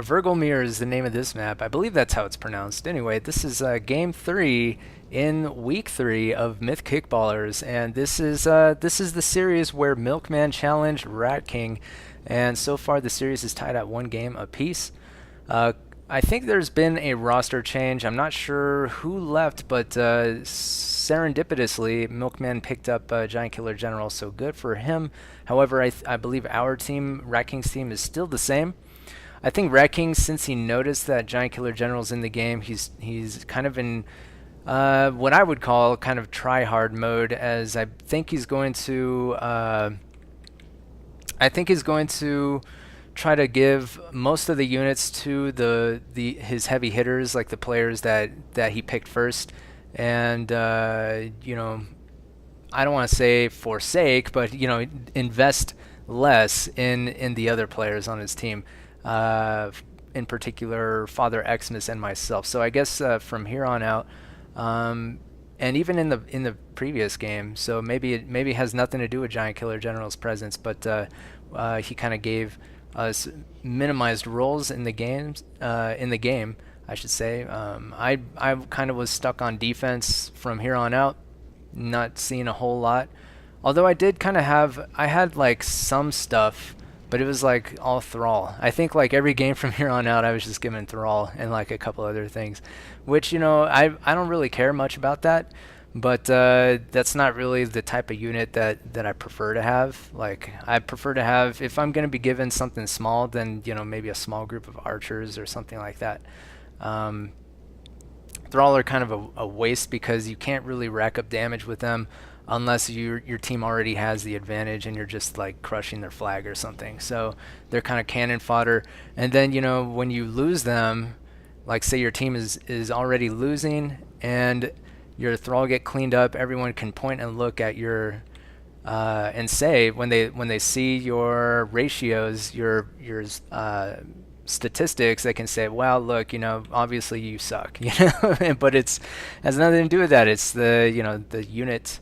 Hvergelmir is the name of this map. I believe that's how it's pronounced. Anyway, this is game 3 in week 3 of Myth Kickballers, and this is the series where Milkman challenged Rat King, and so far the series is tied at 1 game apiece. I think there's been a roster change. I'm not sure who left, but serendipitously, Milkman picked up Giant Killer General, so good for him. However, I believe our team, Rat King's team, is still the same. I think Rat King, since he noticed that Giant Killer General's in the game, he's kind of in what I would call kind of try-hard mode, as I think he's going to try to give most of the units to his heavy hitters, like the players that he picked first, and you know, I don't want to say forsake, but you know, invest less in the other players on his team. In particular, Father Xmas and myself. So I guess from here on out, and even in the previous game, so maybe it has nothing to do with Giant Killer General's presence, but he kind of gave us minimized roles in the game, I should say. I kind of was stuck on defense from here on out, not seeing a whole lot. Although I did kind of I had like some stuff, but it was like all Thrall. I think like every game from here on out I was just given Thrall and like a couple other things, which, you know, I don't really care much about that, but that's not really the type of unit that I prefer to have. Like, I prefer to have, if I'm going to be given something small, then, you know, maybe a small group of archers or something like that. Thrall are kind of a waste because you can't really rack up damage with them unless your team already has the advantage and you're just like crushing their flag or something. So they're kind of cannon fodder. And then, you know, when you lose them, like say your team is already losing and your Thrall get cleaned up, everyone can point and look at your and say when they see your ratios, your statistics, they can say, well, look, you know, obviously you suck, you know. But it's has nothing to do with that. It's the, you know, the unit,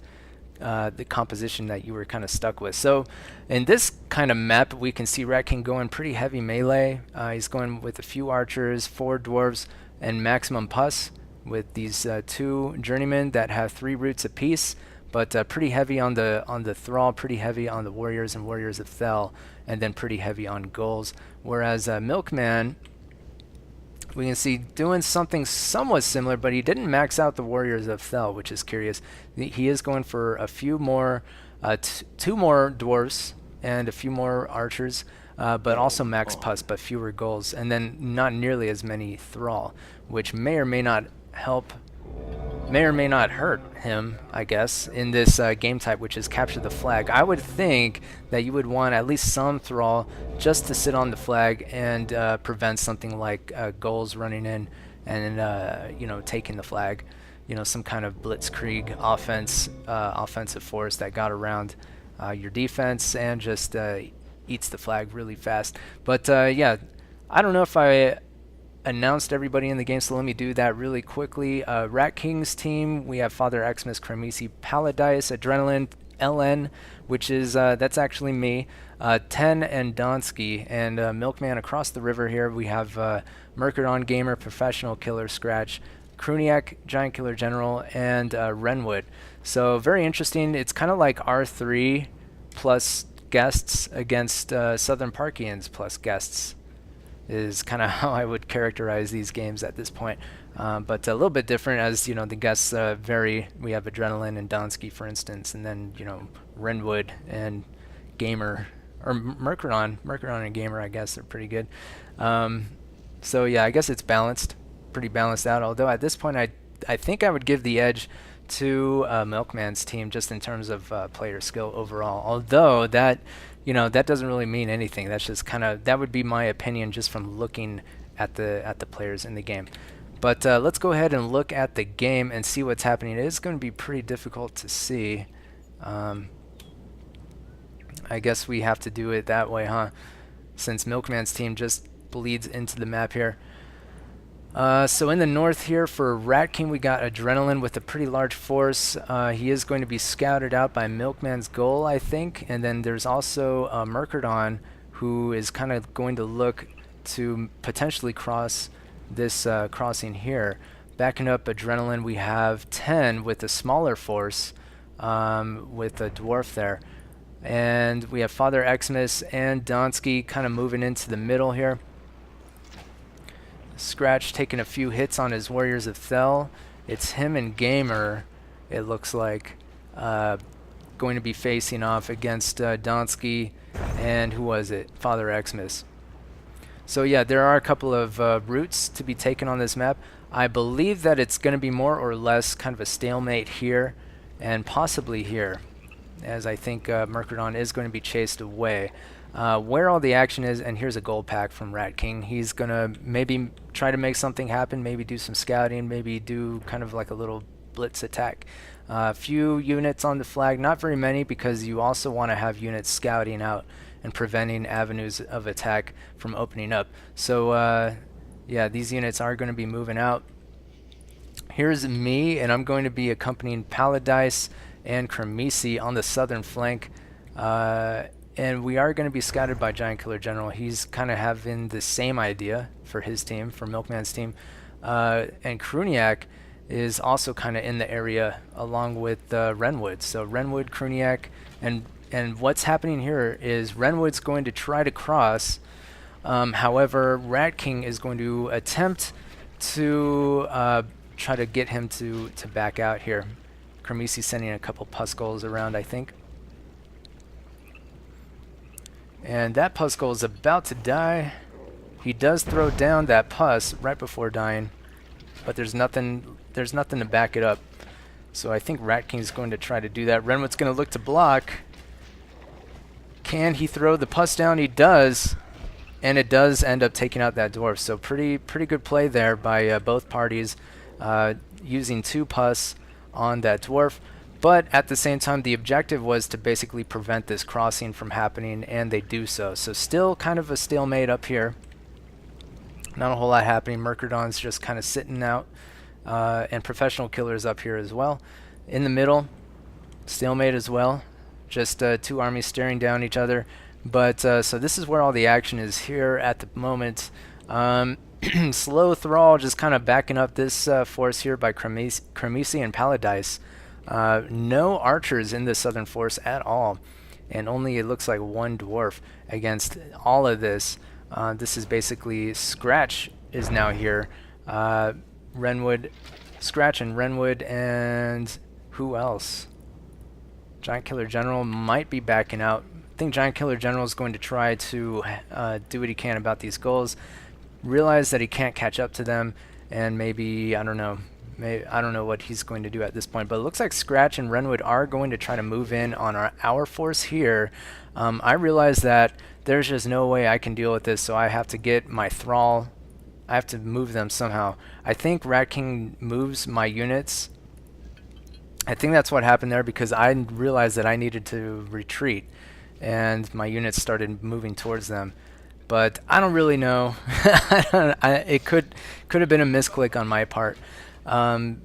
the composition that you were kind of stuck with. So in this kind of map, we can see Rat King going pretty heavy melee. He's going with a few archers, 4 dwarves, and maximum pus with these 2 journeymen that have 3 roots apiece, but pretty heavy on the Thrall, pretty heavy on the warriors and warriors of Thel, and then pretty heavy on ghouls. Whereas Milkman, we can see doing something somewhat similar, but he didn't max out the warriors of Thel, which is curious. He is going for a few more, 2 more dwarves and a few more archers, but also max pus, but fewer ghouls, and then not nearly as many Thrall, which may or may not help, may or may not hurt him, I guess, in this game type, which is capture the flag. I would think that you would want at least some Thrall just to sit on the flag and prevent something like ghouls running in and you know, taking the flag. You know, some kind of blitzkrieg offensive force that got around your defense and just eats the flag really fast. But yeah, I don't know if I announced everybody in the game, so let me do that really quickly. Rat King's team, we have Father Xmas, Kremisi, Paladise, Adrenaline, LN, which is, that's actually me, Ten and Donsky, and Milkman across the river here. We have Mercadon Gamer, Professional Killer Scratch, Kruniak, Giant Killer General, and Renwood. So very interesting. It's kind of like R3 plus guests against Southern Parkians plus guests, is kind of how I would characterize these games at this point. But a little bit different, as, you know, the guests vary. We have Adrenaline and Donsky, for instance, and then, you know, Renwood and Gamer, or Mercadon and Gamer, I guess, are pretty good. So yeah, I guess it's balanced, pretty balanced out, although at this point I think I would give the edge to Milkman's team just in terms of player skill overall, although that, you know, that doesn't really mean anything. That's just kind of, that would be my opinion just from looking at the players in the game. But let's go ahead and look at the game and see what's happening. It is going to be pretty difficult to see. I guess we have to do it that way, huh? Since Milkman's team just bleeds into the map here. So in the north here for Rat King, we got Adrenaline with a pretty large force. He is going to be scouted out by Milkman's Goal, I think. And then there's also Mercadon, who is kind of going to look to potentially cross this crossing here. Backing up Adrenaline, we have 10 with a smaller force with a dwarf there. And we have Father Xmas and Donsky kind of moving into the middle here. Scratch taking a few hits on his Warriors of Thel. It's him and Gamer, it looks like, going to be facing off against Donsky and who was it? Father Xmas. So yeah, there are a couple of routes to be taken on this map. I believe that it's going to be more or less kind of a stalemate here and possibly here, as I think Mercadon is going to be chased away. Where all the action is, and here's a gold pack from Rat King. He's going to maybe try to make something happen, maybe do some scouting, maybe do kind of like a little blitz attack. A few units on the flag, not very many, because you also want to have units scouting out and preventing avenues of attack from opening up. So yeah, these units are going to be moving out. Here's me, and I'm going to be accompanying Paladise and Kremisi on the southern flank. And we are going to be scouted by Giant Killer General. He's kind of having the same idea for his team, for Milkman's team. And Kruniak is also kind of in the area along with Renwood. So Renwood, Kruniak, and what's happening here is Renwood's going to try to cross. However, Rat King is going to attempt to try to get him to back out here. Kremisi sending a couple Puskulls around, I think. And that Puskull is about to die. He does throw down that Pus right before dying, but there's nothing to back it up. So I think Rat King's going to try to do that. Renwood's going to look to block. Can he throw the Pus down? He does. And it does end up taking out that dwarf. So pretty good play there by both parties, using 2 Pus on that dwarf. But at the same time, the objective was to basically prevent this crossing from happening, and they do so. So still kind of a stalemate up here. Not a whole lot happening. Mercadon's just kind of sitting out, and Professional Killer's up here as well. In the middle, stalemate as well. Just 2 armies staring down each other. But so this is where all the action is here at the moment. Slow Thrall just kind of backing up this force here by Kremisi and Paladise. No archers in the southern force at all, and only, it looks like, 1 dwarf against all of this. This is basically Scratch is now here. Renwood, Scratch and Renwood, and who else? Giant Killer General might be backing out. I think Giant Killer General is going to try to do what he can about these goals. Realize that he can't catch up to them, and maybe, I don't know. I don't know what he's going to do at this point, but it looks like Scratch and Renwood are going to try to move in on our force here. I realize that there's just no way I can deal with this, so I have to get my Thrall. I have to move them somehow. I think Rat King moves my units. I think that's what happened there, because I realized that I needed to retreat, and my units started moving towards them. But I don't really know. It could have been a misclick on my part. I'm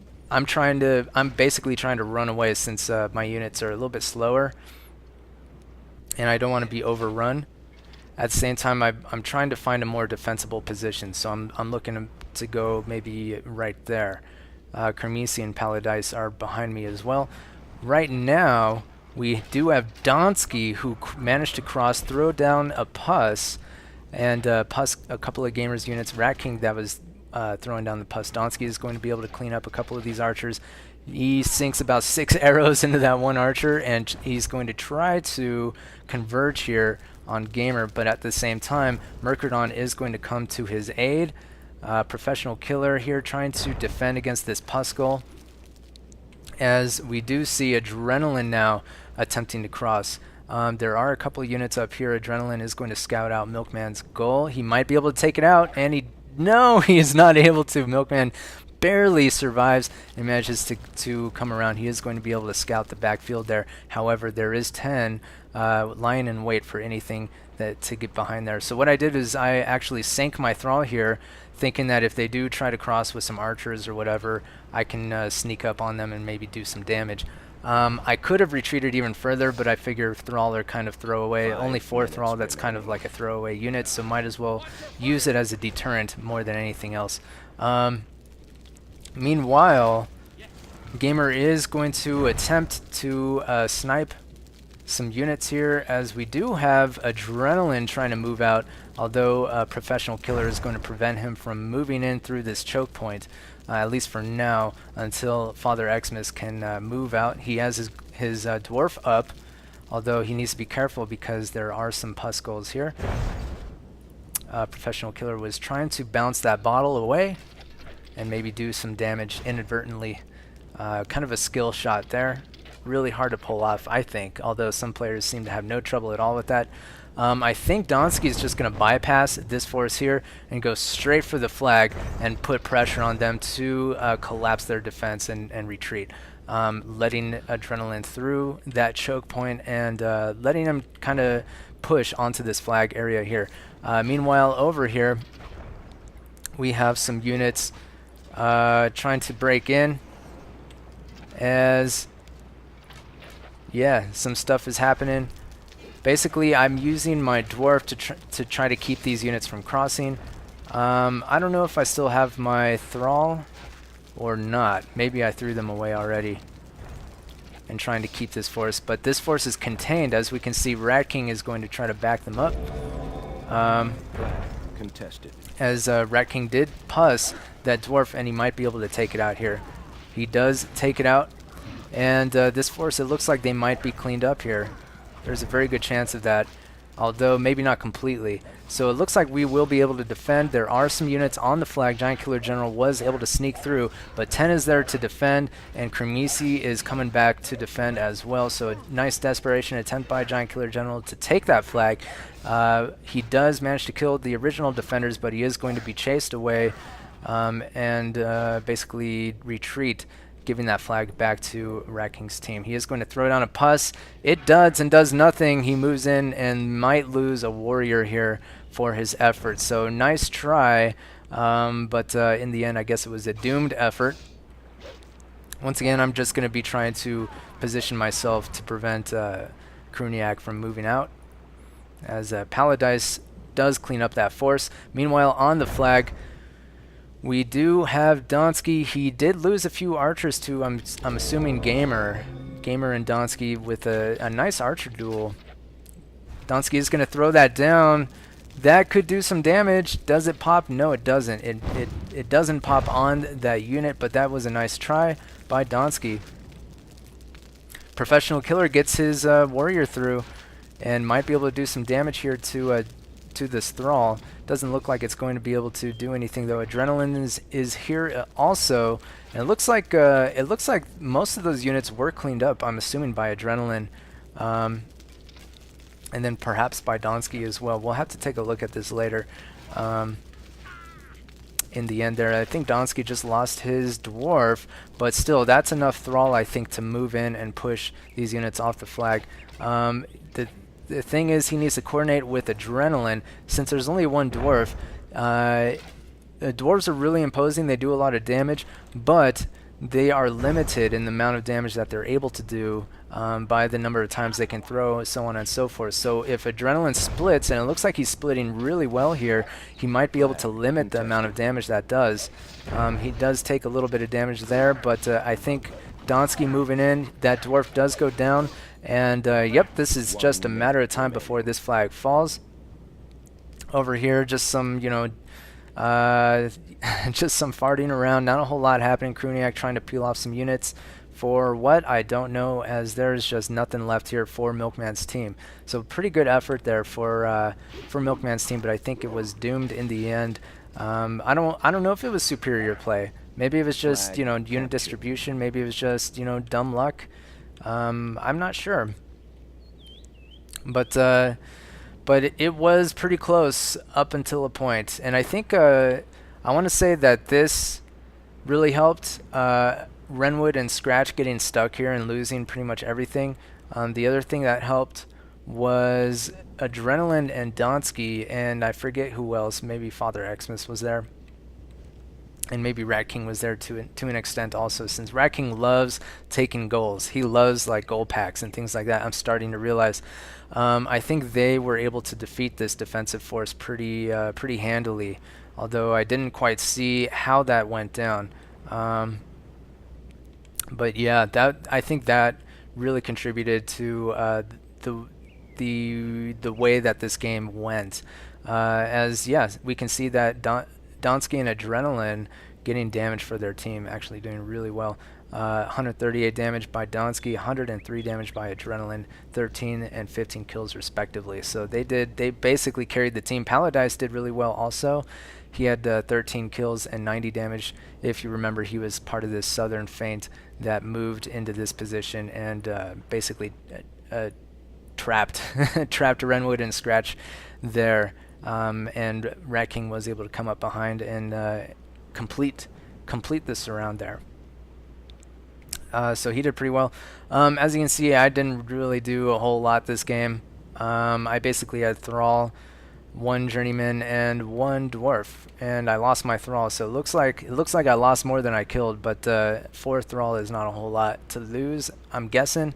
basically trying to run away, since my units are a little bit slower, and I don't want to be overrun. At the same time, I'm trying to find a more defensible position, so I'm looking to go maybe right there. Kremisi and Paladise are behind me as well. Right now, we do have Donsky, who managed to cross, throw down a Pus, and Pus, a couple of Gamers units. Rat King that was throwing down the Pus. Donsky is going to be able to clean up a couple of these archers. He sinks about 6 arrows into that 1 archer, and he's going to try to converge here on Gamer, but at the same time, Mercadon is going to come to his aid. Professional Killer here trying to defend against this Puskull, as we do see Adrenaline now attempting to cross. There are a couple of units up here. Adrenaline is going to scout out Milkman's goal. He might be able to take it out, and he is not able to. Milkman barely survives and manages to come around. He is going to be able to scout the backfield there. However, there is 10 lying in wait for anything to get behind there. So what I did is I actually sank my Thrall here, thinking that if they do try to cross with some archers or whatever, I can sneak up on them and maybe do some damage. I could have retreated even further, but I figure Thrall are kind of throwaway. Only 4 Thrall, that's kind of like a throwaway unit, so might as well use it as a deterrent more than anything else. Meanwhile, Gamer is going to attempt to snipe some units here, as we do have Adrenaline trying to move out, although Professional Killer is going to prevent him from moving in through this choke point, at least for now, until Father Xmas can move out. He has his dwarf up, although he needs to be careful because there are some Puskulls here. Professional Killer was trying to bounce that bottle away and maybe do some damage inadvertently. Kind of a skill shot there. Really hard to pull off, I think, although some players seem to have no trouble at all with that. I think Donsky is just going to bypass this force here and go straight for the flag and put pressure on them to collapse their defense and retreat. Letting Adrenaline through that choke point and letting them kind of push onto this flag area here. Meanwhile, over here, we have some units trying to break in, as yeah, some stuff is happening. Basically, I'm using my dwarf to try to keep these units from crossing. I don't know if I still have my thrall or not. Maybe I threw them away already and trying to keep this force, but this force is contained. As we can see, Rat King is going to try to back them up. Contested. As Rat King did pus that dwarf, and he might be able to take it out here. He does take it out, and this force, it looks like they might be cleaned up here. There's a very good chance of that, although maybe not completely. So it looks like we will be able to defend. There are some units on the flag. Giant Killer General was able to sneak through, but 10 is there to defend, and Kremisi is coming back to defend as well. So a nice desperation attempt by Giant Killer General to take that flag. He does manage to kill the original defenders, but he is going to be chased away and basically retreat, giving that flag back to Rat King's team. He is going to throw down a pus. It does and does nothing. He moves in and might lose a warrior here for his effort. So nice try, but in the end, I guess it was a doomed effort. Once again, I'm just going to be trying to position myself to prevent Kruniak from moving out, as Paladise does clean up that force. Meanwhile, on the flag, we do have Donsky. He did lose a few archers to, I'm assuming, Gamer and Donsky with a nice archer duel. Donsky is going to throw that down. That could do some damage. Does it pop? No, it doesn't. It doesn't pop on that unit, but that was a nice try by Donsky. Professional Killer gets his warrior through and might be able to do some damage here to this Thrall. Doesn't look like it's going to be able to do anything though. Adrenaline is here also, and it looks like most of those units were cleaned up, I'm assuming, by Adrenaline, and then perhaps by Donsky as well. We'll have to take a look at this later. In the end there, I think Donsky just lost his dwarf, but still, that's enough Thrall, I think, to move in and push these units off the flag. The thing is, he needs to coordinate with Adrenaline. Since there's only one dwarf, dwarves are really imposing. They do a lot of damage, but they are limited in the amount of damage that they're able to do by the number of times they can throw, so on and so forth. So if Adrenaline splits, and it looks like he's splitting really well here, he might be able to limit the amount of damage that does. He does take a little bit of damage there, but I think Donsky moving in, that dwarf does go down. And yep, this is just a matter of time before this flag falls. Over here, just some, just some farting around. Not a whole lot happening. Kruniak trying to peel off some units for what? I don't know, as there's just nothing left here for Milkman's team. So pretty good effort there for Milkman's team, but I think it was doomed in the end. I don't know if it was superior play. Maybe it was just, unit distribution. Maybe it was just, dumb luck. I'm not sure, but it was pretty close up until a point, and I think I want to say that this really helped Renwood and Scratch getting stuck here and losing pretty much everything. The other thing that helped was Adrenaline and Donsky, and I forget who else. Maybe Father Xmas was there. And maybe Rat King was there to an extent also, since Rat King loves taking goals. He loves like goal packs and things like that. I'm starting to realize. I think they were able to defeat this defensive force pretty handily, although I didn't quite see how that went down. But yeah, I think that really contributed to the way that this game went. As yes, we can see that Donsky and Adrenaline getting damage for their team, actually doing really well. 138 damage by Donsky, 103 damage by Adrenaline, 13 and 15 kills respectively. So they basically carried the team. Paladise did really well also. He had 13 kills and 90 damage. If you remember, he was part of this southern feint that moved into this position and basically trapped Renwood and Scratch there. And Rat King was able to come up behind and complete the surround there. So he did pretty well. As you can see, I didn't really do a whole lot this game. I basically had Thrall, 1 Journeyman, and 1 Dwarf, and I lost my Thrall. So it looks like I lost more than I killed, but 4 Thrall is not a whole lot to lose, I'm guessing.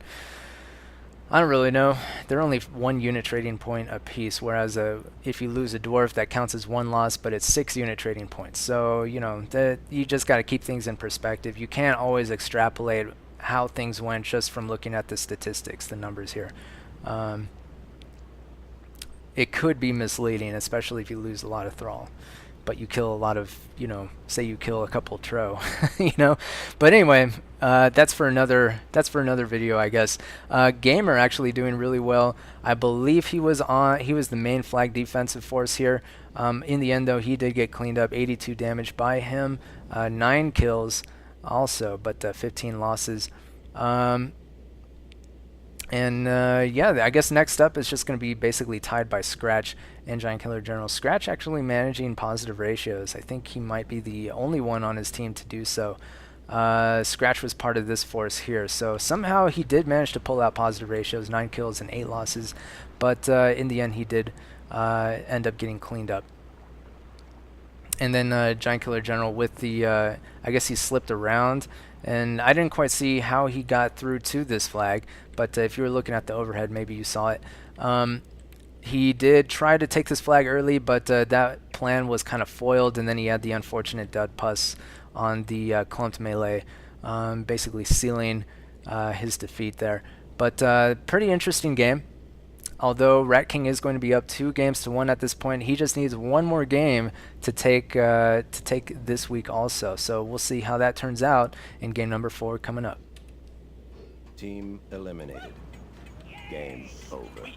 I don't really know. They're only 1 unit trading point a piece, whereas if you lose a Dwarf, that counts as 1 loss, but it's 6 unit trading points. So, you know, you just got to keep things in perspective. You can't always extrapolate how things went just from looking at the statistics, the numbers here. It could be misleading, especially if you lose a lot of Thrall, but you kill a lot of, you know, say you kill a couple Tro, you know. But anyway, that's for another video, I guess. Gamer actually doing really well. I believe he was the main flag defensive force here. In the end, though, he did get cleaned up. 82 damage by him, 9 kills also, but 15 losses. Yeah, I guess next up is just going to be basically tied by Scratch and Giant Killer General. Scratch actually managing positive ratios. I think he might be the only one on his team to do so. Scratch was part of this force here, so somehow he did manage to pull out positive ratios, 9 kills and 8 losses, but in the end he did end up getting cleaned up. And then Giant Killer General with the, I guess he slipped around, and I didn't quite see how he got through to this flag, but if you were looking at the overhead, maybe you saw it. He did try to take this flag early, but that plan was kind of foiled, and then he had the unfortunate dud puss on the clumped melee, basically sealing his defeat there. But pretty interesting game. Although Rat King is going to be up 2-1 at this point, he just needs 1 more game to take this week also. So we'll see how that turns out in game number 4 coming up. Team eliminated. Game over.